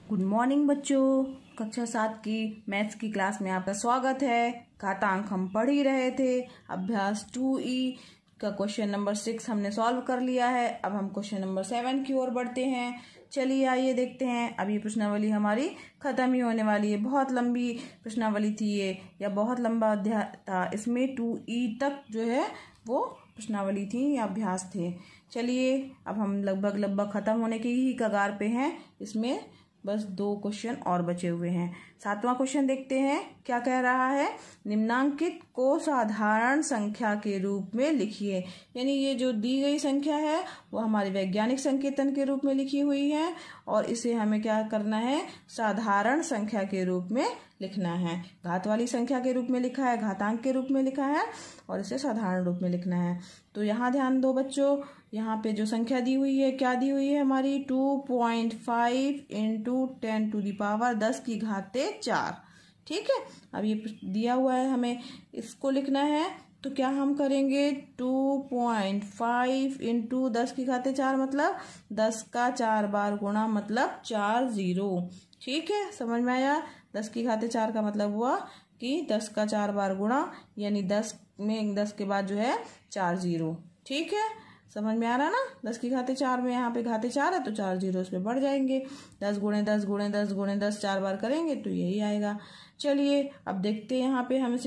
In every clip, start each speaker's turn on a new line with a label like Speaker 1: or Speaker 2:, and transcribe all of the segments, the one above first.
Speaker 1: Good morning बच्चों। कक्षा 7 की मैथ्स की क्लास में आपका स्वागत है। घातांक हम पढ़ ही रहे थे। अभ्यास 2E का क्वेश्चन नंबर 6 हमने सॉल्व कर लिया है। अब हम क्वेश्चन नंबर 7 की ओर बढ़ते हैं। चलिए आइए देखते हैं। अब ये प्रश्नावली हमारी खत्म ही होने वाली है। बहुत लंबी प्रश्नावली थी ये, या बहुत लंबा अध्याय था। इसमें 2E तक जो है वो प्रश्नावली थी या अभ्यास थे। चलिए अब हम लगभग खत्म होने की ही कगार पे हैं। इसमें बस 2 क्वेश्चन और बचे हुए हैं। 7वां क्वेश्चन देखते हैं क्या कह रहा है। निम्नांकित को साधारण संख्या के रूप में लिखिए। यानी ये जो दी गई संख्या है वो हमारे वैज्ञानिक संकेतन के रूप में लिखी हुई है और इसे हमें क्या करना है, साधारण संख्या के रूप में लिखना है। घात वाली संख्या के रूप में लिखा है, घातांक के रूप में लिखा है और इसे साधारण रूप में लिखना है। तो यहाँ ध्यान दो बच्चों, यहाँ पे जो संख्या दी हुई है क्या दी हुई है हमारी 2.5 इंटू 10 टू दी पावर 10 की घाते 4। ठीक है, अब ये दिया हुआ है हमें इसको लिखना है। तो क्या हम करेंगे 2.5 इंटू 10 की घाते 4 मतलब 10 का 4 बार गुणा मतलब 4 0। ठीक है, समझ में आया। 10 की घाते 4 का मतलब हुआ कि 10 का 4 बार गुणा, यानी 10 में 10 के बाद जो है 4 0। ठीक है, समझ में आ रहा ना। 10 की घाते 4 में यहाँ पे घाते 4 है तो 4 0 इस पे बढ़ जाएंगे। 10 गुणे 10 गुणे 10 गुणे 10 4 बार करेंगे तो यही आएगा। चलिए अब देखते हैं यहाँ पे हम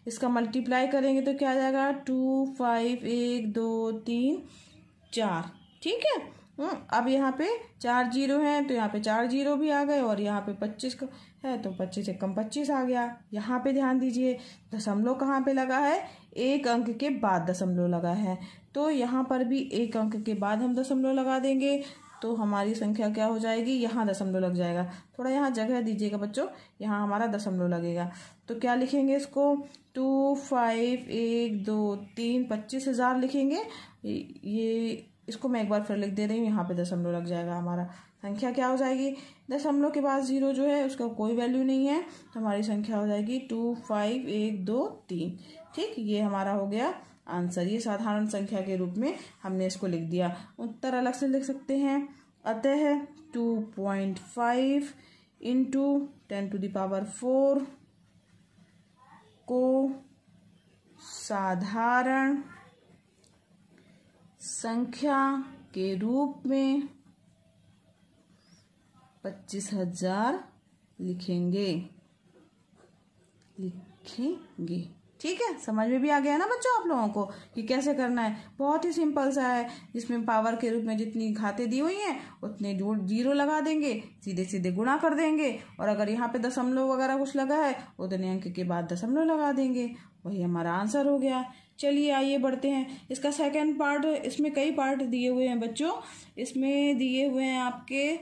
Speaker 1: इसका मल्टीप्लाई करेंगे तो क्या आ जाएगा 2 5 1 2 3 4। ठीक है, अब यहाँ पे 4 0 है तो यहाँ पे 4 0 भी आ गए और यहाँ पे 25 है तो 25 एकम 25 आ गया। यहाँ पे ध्यान दीजिए दशमलव कहाँ पे लगा है, एक अंक के बाद दशमलव लगा है। तो यहाँ पर भी एक अंक के बाद हम दशमलव लगा देंगे तो हमारी संख्या क्या हो जाएगी, यहाँ दशमलव लग जाएगा। थोड़ा यहाँ जगह दीजिएगा बच्चों, यहाँ हमारा दशमलव लगेगा। तो क्या लिखेंगे इसको 2 5 1 2 3 25,000 लिखेंगे। ये इसको मैं एक बार फिर लिख दे रही हूँ, यहाँ पे दशमलव लग जाएगा। हमारा संख्या क्या हो जाएगी, दशमलव के बाद 0 जो है उसका कोई वैल्यू नहीं है तो हमारी संख्या हो जाएगी 2 5 1 2 3। ठीक, ये हमारा हो गया आंसर। ये साधारण संख्या के रूप में हमने इसको लिख दिया। उत्तर अलग से लिख सकते हैं। अतः 2.5 इंटू 10 टू द पावर 4 को साधारण संख्या के रूप में 25,000 लिखेंगे। ठीक है, समझ में भी आ गया ना बच्चों आप लोगों को कि कैसे करना है। बहुत ही सिंपल सा है, जिसमें पावर के रूप में जितनी घाते दी हुई हैं उतने 0 लगा देंगे, सीधे सीधे गुणा कर देंगे और अगर यहाँ पे दशमलव वगैरह कुछ लगा है उतने अंक के बाद दशमलव लगा देंगे, वही हमारा आंसर हो गया। चलिए आइए बढ़ते हैं। इसका सेकंड पार्ट, इसमें कई पार्ट दिए हुए हैं बच्चों, इसमें दिए हुए हैं आपके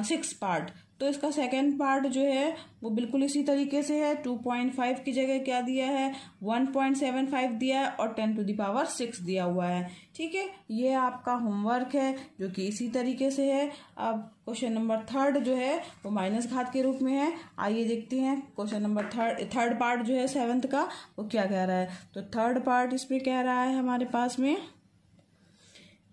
Speaker 1: 6 पार्ट। तो इसका सेकंड पार्ट जो है वो बिल्कुल इसी तरीके से है। 2.5 की जगह क्या दिया है, 1.75 दिया है और 10 टू द पावर 6 दिया हुआ है। ठीक है, ये आपका होमवर्क है जो कि इसी तरीके से है। अब क्वेश्चन नंबर 3 जो है वो माइनस घात के रूप में है। आइए देखते हैं क्वेश्चन नंबर थर्ड पार्ट जो है 7th का वो क्या कह रहा है। तो थर्ड पार्ट इसमें कह रहा है हमारे पास में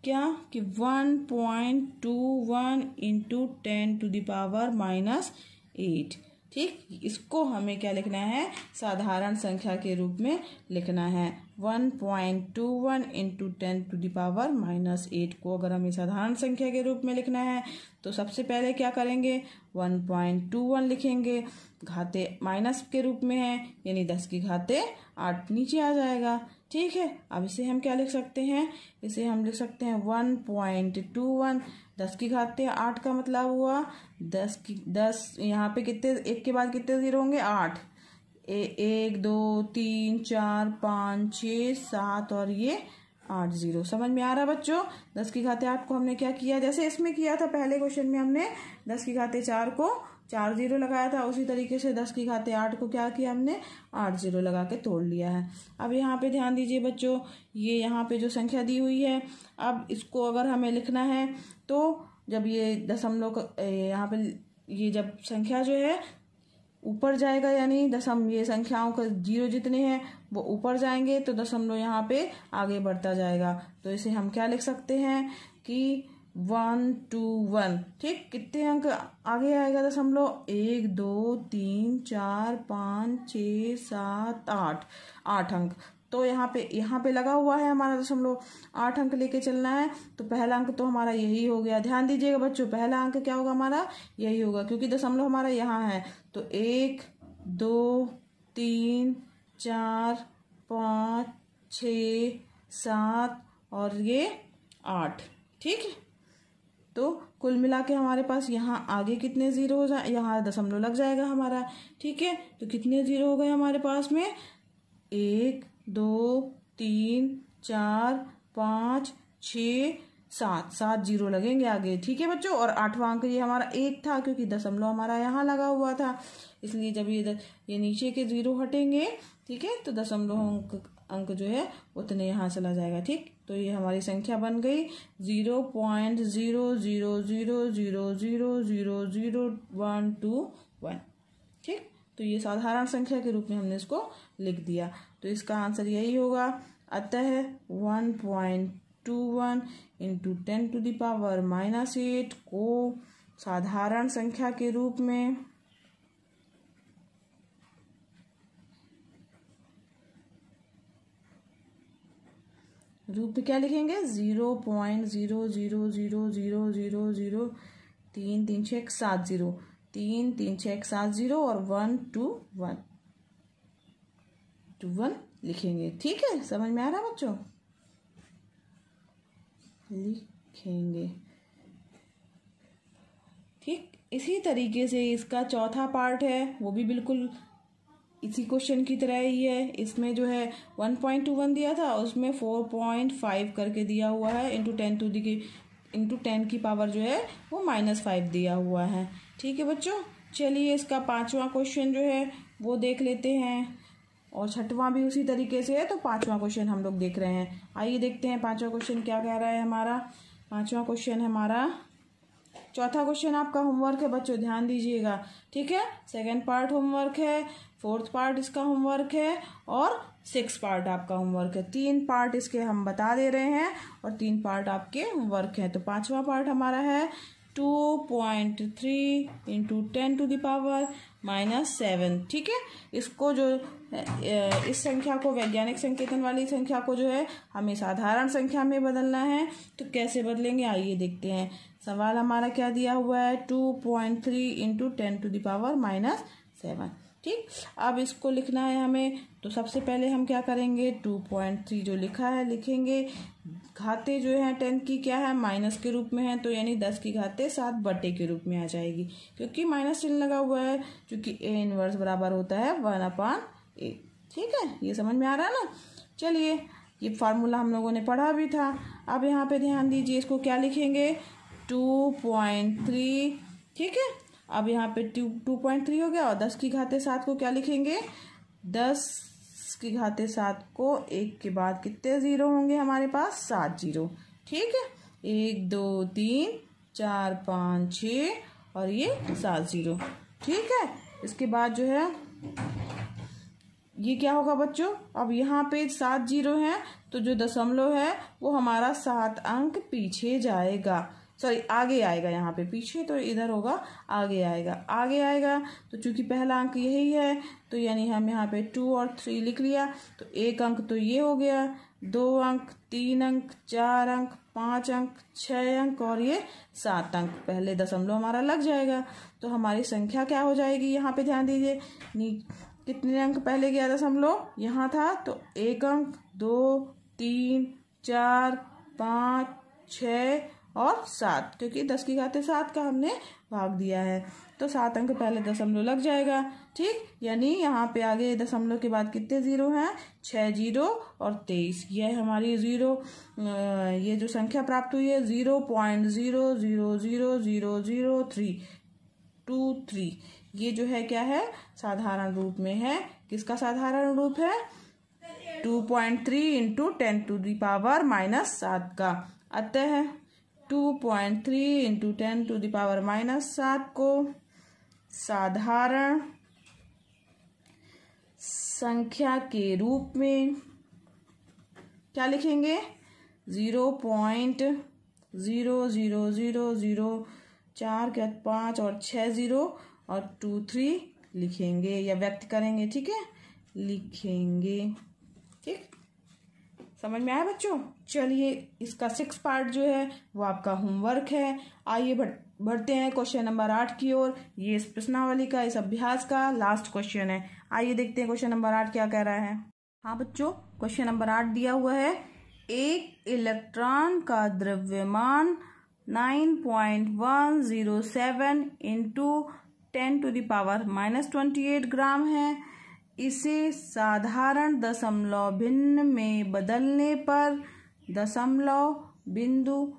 Speaker 1: क्या कि 1.21 इंटू 10 टू द पावर -8। ठीक, इसको हमें क्या लिखना है, साधारण संख्या के रूप में लिखना है। 1.21 इंटू 10 टू द पावर -8 को अगर हमें साधारण संख्या के रूप में लिखना है तो सबसे पहले क्या करेंगे, 1.21 लिखेंगे। घाते माइनस के रूप में है यानी 10 की घाते 8 नीचे आ जाएगा। ठीक है, अब इसे हम क्या लिख सकते हैं, इसे हम लिख सकते हैं 1.21। 10 की घाते 8 का मतलब हुआ 10 यहाँ पे कितने, एक के बाद कितने 0 होंगे, 8। 1 2 3 4 5 6 7 और ये 8 0। समझ में आ रहा बच्चों। 10 की घाते 8 को हमने क्या किया, जैसे इसमें किया था पहले क्वेश्चन में, हमने 10 की घाते 4 को 4 0 लगाया था, उसी तरीके से 10 की घाते 8 को क्या किया हमने, 8 0 लगा के तोड़ लिया है। अब यहाँ पे ध्यान दीजिए बच्चों, ये यहाँ पे जो संख्या दी हुई है, अब इसको अगर हमें लिखना है तो जब ये दशमलव यहाँ पे ये जब संख्या जो है ऊपर जाएगा, यानी ये संख्याओं का 0 जितने हैं वो ऊपर जाएंगे तो दशमलव यहाँ पे आगे बढ़ता जाएगा। तो इसे हम क्या लिख सकते हैं कि 121। ठीक, कितने अंक आगे आएगा दशमलव? 1 2 3 4 5 6 7 8, 8 अंक। तो यहाँ पे लगा हुआ है हमारा दशमलव, 8 अंक लेके चलना है। तो पहला अंक तो हमारा यही हो गया। ध्यान दीजिएगा बच्चों, पहला अंक क्या होगा हमारा? यही होगा, क्योंकि दशमलव हमारा यहाँ है। तो 1 2 3 4 5 6 7 और ये 8। ठीक है, तो कुल मिला के हमारे पास यहाँ आगे कितने जीरो हो जाए? यहाँ दशमलव लग जाएगा हमारा। ठीक है, तो कितने जीरो हो गए हमारे पास में? 1 2 3 4 5 6 7, 7 जीरो लगेंगे आगे। ठीक है बच्चों, और 8वां अंक ये हमारा 1 था, क्योंकि दशमलव हमारा यहाँ लगा हुआ था, इसलिए जब ये नीचे के जीरो हटेंगे, ठीक है, तो दशमलव अंक जो है उतने यहाँ चला जाएगा। ठीक, तो ये हमारी संख्या बन गई 0.0000000121। ठीक, तो ये साधारण संख्या के रूप में हमने इसको लिख दिया। तो इसका आंसर यही होगा। अतः 1.21 इंटू 10⁻⁻8 को साधारण संख्या के रूप में क्या लिखेंगे? 0.00000003 3 6 7 0, 3 3 6 7 0 और 121 लिखेंगे। ठीक है, समझ में आ रहा बच्चों? लिखेंगे। ठीक, इसी तरीके से इसका चौथा पार्ट है, वो भी बिल्कुल इसी क्वेश्चन की तरह ही है। इसमें जो है 1.21 दिया था, उसमें 4.5 करके दिया हुआ है, इंटू 10 की पावर जो है वो -5 दिया हुआ है। ठीक है बच्चों, चलिए इसका 5वां क्वेश्चन जो है वो देख लेते हैं, और 6वां भी उसी तरीके से है। तो 5वां क्वेश्चन हम लोग देख रहे हैं। आइए देखते हैं 5वां क्वेश्चन क्या कह रहा है हमारा। 5वां क्वेश्चन हमारा, चौथा क्वेश्चन आपका होमवर्क है बच्चों, ध्यान दीजिएगा। ठीक है, सेकंड पार्ट होमवर्क है, 4th पार्ट इसका होमवर्क है, और 6th पार्ट आपका होमवर्क है। 3 पार्ट इसके हम बता दे रहे हैं और 3 पार्ट आपके होमवर्क हैं। तो 5वां पार्ट हमारा है 2.3 इंटू 10⁻⁻7। ठीक है, इसको जो इस संख्या को, वैज्ञानिक संकेतन वाली संख्या को जो है हमें साधारण संख्या में बदलना है। तो कैसे बदलेंगे आइए देखते हैं। सवाल हमारा क्या दिया हुआ है? 2.3 इंटू 10⁻⁻7। ठीक, अब इसको लिखना है हमें। तो सबसे पहले हम क्या करेंगे? 2.3 जो लिखा है लिखेंगे, घाते जो है 10 की क्या है? माइनस के रूप में है, तो यानी 10 की घाते 7 बटे के रूप में आ जाएगी, क्योंकि माइनस चिन्ह लगा हुआ है, क्योंकि a इनवर्स बराबर होता है 1/a। ठीक है, ये समझ में आ रहा है ना? चलिए, ये फार्मूला हम लोगों ने पढ़ा भी था। अब यहाँ पे ध्यान दीजिए, इसको क्या लिखेंगे? 2.3। ठीक है, अब यहाँ पे 2.3 हो गया, और 10 की घाते 7 को क्या लिखेंगे? 10 की घाते 7 को 1 के बाद कितने जीरो होंगे हमारे पास? 7 जीरो। ठीक है, 1 2 3 4 5 6 और ये 7 जीरो। ठीक है, इसके बाद जो है ये क्या होगा बच्चों? अब यहाँ पे 7 जीरो हैं, तो जो दशमलव है वो हमारा 7 अंक पीछे जाएगा, सॉरी आगे आएगा। यहाँ पे पीछे तो इधर होगा, आगे आएगा। तो चूंकि पहला अंक यही है, तो यानी हम यहाँ पे 2 और 3 लिख लिया। तो 1 अंक तो ये हो गया, 2 अंक, 3 अंक, 4 अंक, 5 अंक, 6 अंक और ये 7 अंक। पहले दशमलव हमारा लग जाएगा, तो हमारी संख्या क्या हो जाएगी? यहाँ पे ध्यान दीजिए, कितने अंक पहले गया दशमलव? यहाँ था, तो 1 अंक, 2 3 4 5 6 और 7, क्योंकि 10 की घाते 7 का हमने भाग दिया है, तो 7 अंक पहले दशमलव लग जाएगा। ठीक, यानी यहाँ पे आगे दशमलव के बाद कितने जीरो हैं? 6 जीरो और 23। यह हमारी ये जो संख्या प्राप्त हुई है 0.00000323। ये जो है क्या है? साधारण रूप में है। किसका साधारण रूप है? 2.3 इंटू 10⁻⁻7 का। अतः 2.3 इंटू 10⁻⁻7 को साधारण संख्या के रूप में क्या लिखेंगे? 0.000000 0 0 0 0, 4 के बाद 5 और 6 0 और 2 3 लिखेंगे या व्यक्त करेंगे। ठीक है, लिखेंगे। ठीक, समझ में आया बच्चों? चलिए, इसका 6 पार्ट जो है वो आपका होमवर्क है। आइए बढ़ते हैं क्वेश्चन नंबर 8 की ओर। ये इस प्रश्नावली का, इस अभ्यास का लास्ट क्वेश्चन है। आइए देखते हैं क्वेश्चन नंबर 8 क्या कह रहा है। हाँ बच्चों, क्वेश्चन नंबर 8 दिया हुआ है। एक इलेक्ट्रॉन का द्रव्यमान 9.107 इंटू 10⁻⁻28 ग्राम है। इसे साधारण दशमलव भिन्न में बदलने पर दशमलव बिंदु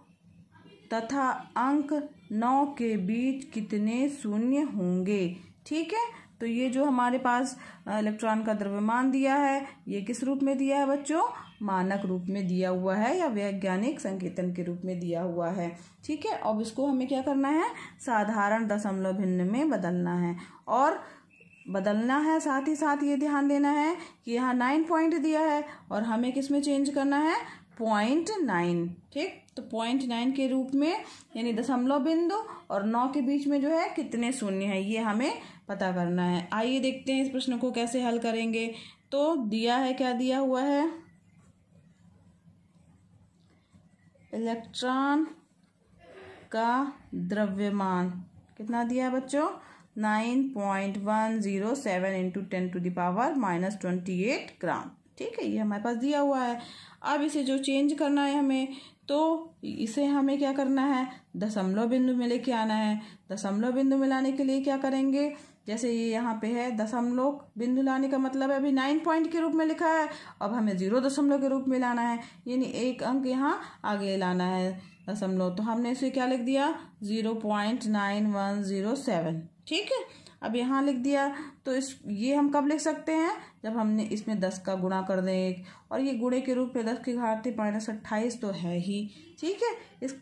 Speaker 1: तथा अंक 9 के बीच कितने शून्य होंगे। ठीक है, तो ये जो हमारे पास इलेक्ट्रॉन का द्रव्यमान दिया है, ये किस रूप में दिया है बच्चों? मानक रूप में दिया हुआ है या वैज्ञानिक संकेतन के रूप में दिया हुआ है। ठीक है, अब इसको हमें क्या करना है? साधारण दशमलव भिन्न में बदलना है और बदलना है। साथ ही साथ ये ध्यान देना है कि यहाँ 9 पॉइंट दिया है और हमें किस में चेंज करना है? 0.9। ठीक, तो 0.9 के रूप में, यानी दशमलव बिंदु और 9 के बीच में जो है कितने शून्य है, ये हमें पता करना है। आइए देखते हैं इस प्रश्न को कैसे हल करेंगे। तो दिया है, क्या दिया हुआ है? इलेक्ट्रॉन का द्रव्यमान कितना दिया है बच्चों? 9.107 इंटू 10⁻⁻28 ग्राम। ठीक है, ये हमारे पास दिया हुआ है। अब इसे जो चेंज करना है हमें, तो इसे हमें क्या करना है? दशमलव बिंदु में लेके आना है। दशमलव बिंदु में लाने के लिए क्या करेंगे? जैसे ये यहाँ पे है, दशमलव बिंदु लाने का मतलब है अभी 9 पॉइंट के रूप में लिखा है, अब हमें 0 दशमलव के रूप में लाना है, यानी एक अंक यहाँ आगे लाना है दशमलव। तो हमने इसे क्या लिख दिया? 0.9107। ठीक है, अब यहाँ लिख दिया। तो ये हम कब लिख सकते हैं? जब हमने इसमें 10 का गुणा कर दें, और ये गुणे के रूप में 10 की घात -28 तो है ही। ठीक है, इस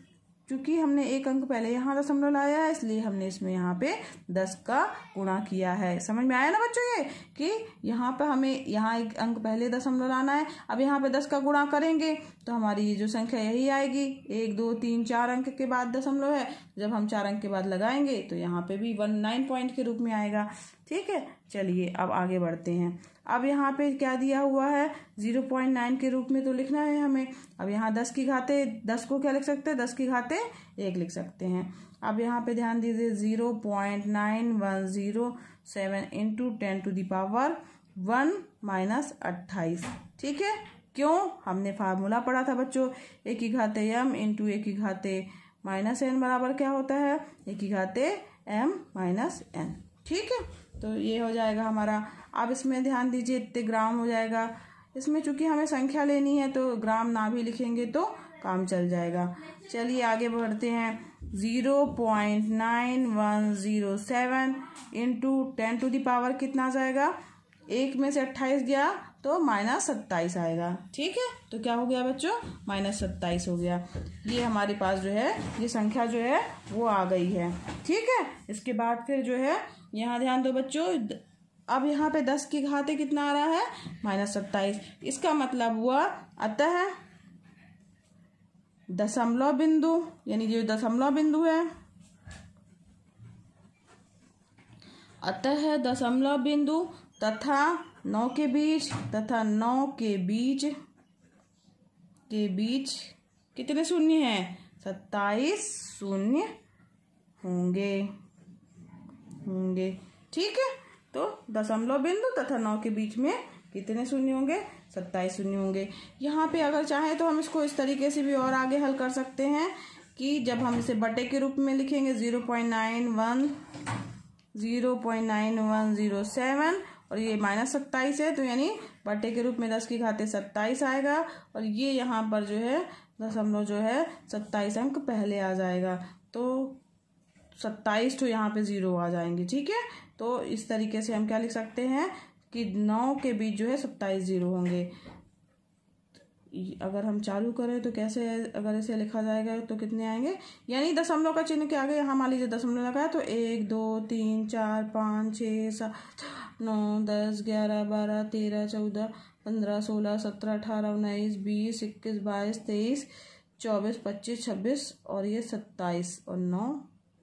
Speaker 1: चूंकि हमने एक अंक पहले यहाँ दशमलव लाया है, इसलिए हमने इसमें यहाँ पे 10 का गुणा किया है। समझ में आया ना बच्चों ये कि यहाँ पे हमें यहाँ एक अंक पहले दशमलव लाना है। अब यहाँ पे 10 का गुणा करेंगे तो हमारी ये जो संख्या यही आएगी। 1 2 3 4 अंक के बाद दशमलव है, जब हम 4 अंक के बाद लगाएंगे तो यहाँ पे भी 9 पॉइंट के रूप में आएगा। ठीक है, चलिए अब आगे बढ़ते हैं। अब यहाँ पे क्या दिया हुआ है? 0.9 के रूप में तो लिखना है हमें। अब यहाँ 10 की घाते, 10 को क्या लिख सकते हैं? 10 की घाते 1 लिख सकते हैं। अब यहाँ पे ध्यान दीजिए, 0.9107 इंटू 10⁻⁻28। ठीक है, क्यों? हमने फार्मूला पढ़ा था बच्चों, a की घाते m इंटू a की घाते -n बराबर क्या होता है? a की घाते m -n। ठीक है, तो ये हो जाएगा हमारा। अब इसमें ध्यान दीजिए, इतने ग्राम हो जाएगा। इसमें चूंकि हमें संख्या लेनी है तो ग्राम ना भी लिखेंगे तो काम चल जाएगा। चलिए आगे बढ़ते हैं। 0.9107 इंटू 10⁻, कितना आ जाएगा? 1 में से 28 गया तो -27 आएगा। ठीक है, तो क्या हो गया बच्चों? -27 हो गया। ये हमारे पास जो है, ये संख्या जो है वो आ गई है। ठीक है, इसके बाद फिर जो है, यहाँ ध्यान दो बच्चों, अब यहाँ पे 10 की घाते कितना आ रहा है? -27। इसका मतलब हुआ, अतः दशमलव बिंदु, यानी जो दशमलव बिंदु है, अतः दशमलव बिंदु तथा 9 के बीच, तथा 9 के बीच कितने शून्य हैं? 27 शून्य होंगे। ठीक है, तो दशमलव बिंदु तथा 9 के बीच में कितने शून्य होंगे? 27 शून्य होंगे। यहाँ पे अगर चाहें तो हम इसको इस तरीके से भी और आगे हल कर सकते हैं कि जब हम इसे बटे के रूप में लिखेंगे, 0.9107 और ये -27 है, तो यानी बटे के रूप में 10 की घाते 27 आएगा, और ये यहाँ पर जो है दशमलव जो है 27 अंक पहले आ जाएगा, तो 27 तो यहाँ पे 0 आ जाएंगे। ठीक है, तो इस तरीके से हम क्या लिख सकते हैं कि 9 के बीच जो है 27 0 होंगे। अगर हम चालू करें तो कैसे, अगर इसे लिखा जाएगा तो कितने आएंगे? यानी दशमलव का चिन्ह के आगे यहाँ मान लीजिए दशमलव लगा है, तो 1 2 3 4 5 6 7 9 10 11 12 13 14 15 16 17 18 19 20 21 22 23 24, 25, 26 और ये 27 और 9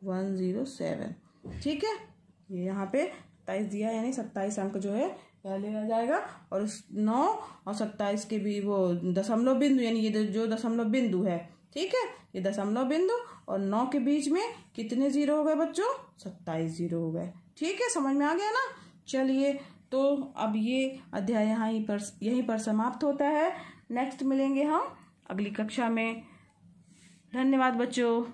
Speaker 1: 107। ठीक है, ये यहाँ पे 27 दिया, यानी 27 अंक जो है यह लिया जाएगा। और उस 9 और 27 के भी वो दशमलव बिंदु, यानी ये जो दशमलव बिंदु है, ठीक है, ये दशमलव बिंदु और 9 के बीच में कितने जीरो हो गए बच्चों? 27 जीरो हो गए। ठीक है, समझ में आ गया ना। चलिए, तो अब ये अध्याय यहीं पर समाप्त होता है। नेक्स्ट मिलेंगे हम अगली कक्षा में। धन्यवाद बच्चों।